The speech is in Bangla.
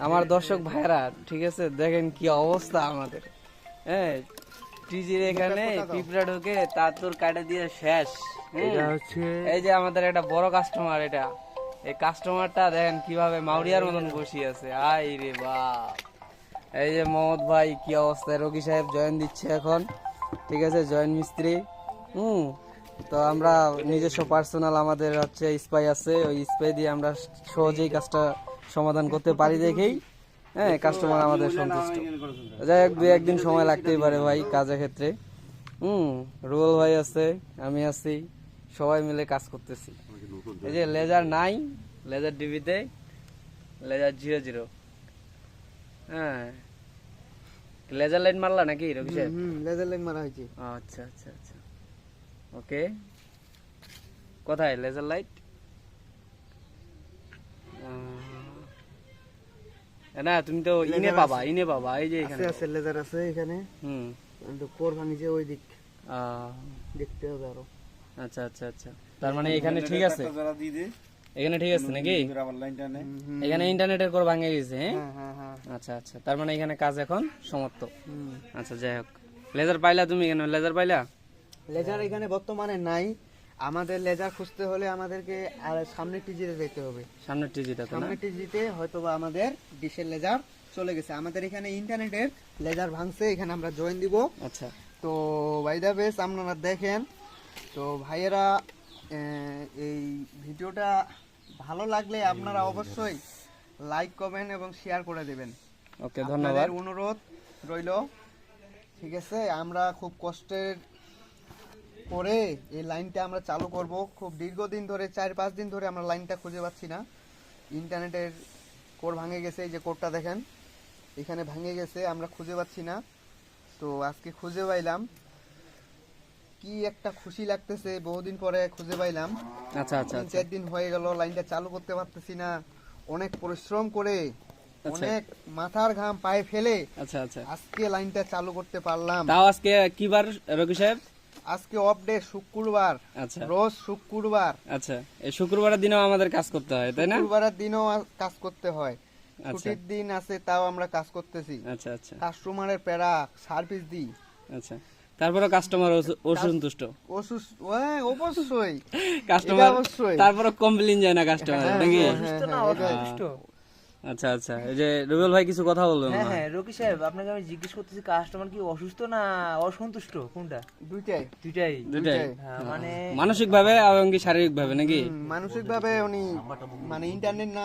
আমার দর্শক ভাইরা ঠিক আছে, দেখেন কি অবস্থা আমাদের। হ্যাঁ, টিজির এখানে পিঁপড়া ঢুকে তার তোর কাটা দিয়ে শেষ। এই যে আমাদের একটা বড় কাস্টমার, এটা এই কাস্টমারটা দেখেন কিভাবে মাউরিয়ার মতন বসিয়ে আছে। আই রে বাপ, এই যে মোহাম্মদ ভাই কি অবস্থায়, রকি সাহেব জয়েন দিচ্ছে এখন, ঠিক আছে, জয়েন মিস্ত্রি। তো আমরা নিজস্ব পার্সোনাল আমাদের হচ্ছে স্পাই আছে, ওই স্পাই দিয়ে আমরা সহজেই কাজটা সমাধান করতে পারি দেখেই হ্যাঁ কাস্টমার আমাদের সন্তুষ্ট। যাই হোক, দুই একদিন সময় লাগতেই পারে ভাই কাজের ক্ষেত্রে। রুবেল ভাই আছে, আমি আছি, সবাই মিলে কাজ করতেছি। এই যে লেজার নাই, লেজার ডিবিতে লেজার 00। হ্যাঁ, লেজার লাইট মারলা নাকি রবি সাহেব? লেজার লাইট মারা হয়েছে। আচ্ছা আচ্ছা আচ্ছা, ওকে। কোথায় লেজার লাইট? না তুমি তো ইনে পাবা, এই যে এখানে আছে লেজার আছে এখানে। কিন্তু কোর ভাঙিছে ওই দিক, দেখতে হবে আরো। আচ্ছা আচ্ছা আচ্ছা, তার মানে এখানে ঠিক আছে, এখানে ঠিক আছে নাকি? এখানে ইন্টারনেটের কোর ভাঙে গেছে। হ্যাঁ, আচ্ছা আচ্ছা, তার মানে এখানে কাজ এখন সমাপ্ত। আচ্ছা, যাই হোক, লেজার পাইলা তুমি? কেন লেজার পাইলা? লেজার এখানে বর্তমানে নাই। আমাদের লেজার খুঁজতে হলে আমাদেরকে আর সামনের টিজিতে যেতে হবে। সামনের টিজিতে? সামনের টিজিতে হয়তোবা আমাদের ডিশের লেজার চলে গেছে। আমাদের এখানে ইন্টারনেটের লেজার ভাঙছে, এখানে আমরা জয়েন দিব। আচ্ছা, তো বাই দ্য ওয়ে আপনারা দেখেন। তো ভাইয়েরা, এই ভিডিওটা ভালো লাগলে আপনারা অবশ্যই লাইক, কমেন্ট এবং শেয়ার করে দেবেন। ওকে, ধন্যবাদ, অনুরোধ রইল। ঠিক আছে, আমরা খুব কষ্টের পরে এই লাইনটা আমরা চালু করব। খুব দীর্ঘদিন ধরে, 4-5 দিন ধরে আমরা লাইনটা খুঁজে পাচ্ছি না। ইন্টারনেটের কোর ভাঙে গেছে, এই যে কোরটা দেখেন এখানে ভাঙে গেছে, আমরা খুঁজে পাচ্ছি না। তো আজকে খুঁজে পাইলাম, কি একটা খুশি লাগতেছে, বহুদিন পরে খুঁজে পাইলাম। আচ্ছা আচ্ছা, 3-4 দিন হয়ে গেল লাইনটা চালু করতে পারতেছি না। অনেক পরিশ্রম করে, অনেক মাথার ঘাম পায়ে ফেলে আচ্ছা আচ্ছা আজকে লাইনটা চালু করতে পারলাম। তাও আজকে কি বার রকি সাহেব? আজকে অফ ডে, শুক্রবার। আচ্ছা, রোজ শুক্রবার। আচ্ছা, এই শুক্রবারের দিনও আমাদের কাজ করতে হয়, তাই না? শুক্রবারের দিনও কাজ করতে হয়। ছুটির দিন আছে তাও আমরা কাজ করতেছি। আচ্ছা আচ্ছা, কাস্টমারের প্যারা, সার্ভিস দিই। আচ্ছা, তারপরে কাস্টমার অসন্তুষ্ট? অবশ্যই কাস্টমার তারপরে কমপ্লেইন যায় না কাস্টমার নাকি? আচ্ছা আচ্ছা, এই যে রুবেল ভাই কিছু কথা বলবেন? হ্যাঁ রকি সাহেব, আপনাকে আমি জিজ্ঞেস করতেছি, কাস্টমার কি অসুস্থ না অসন্তুষ্ট, কোনটা? দুইটাই। মানে মানসিক ভাবে এবং শারীরিক ভাবে নাকি? মানসিক ভাবে উনি, মানে ইন্টারনেট না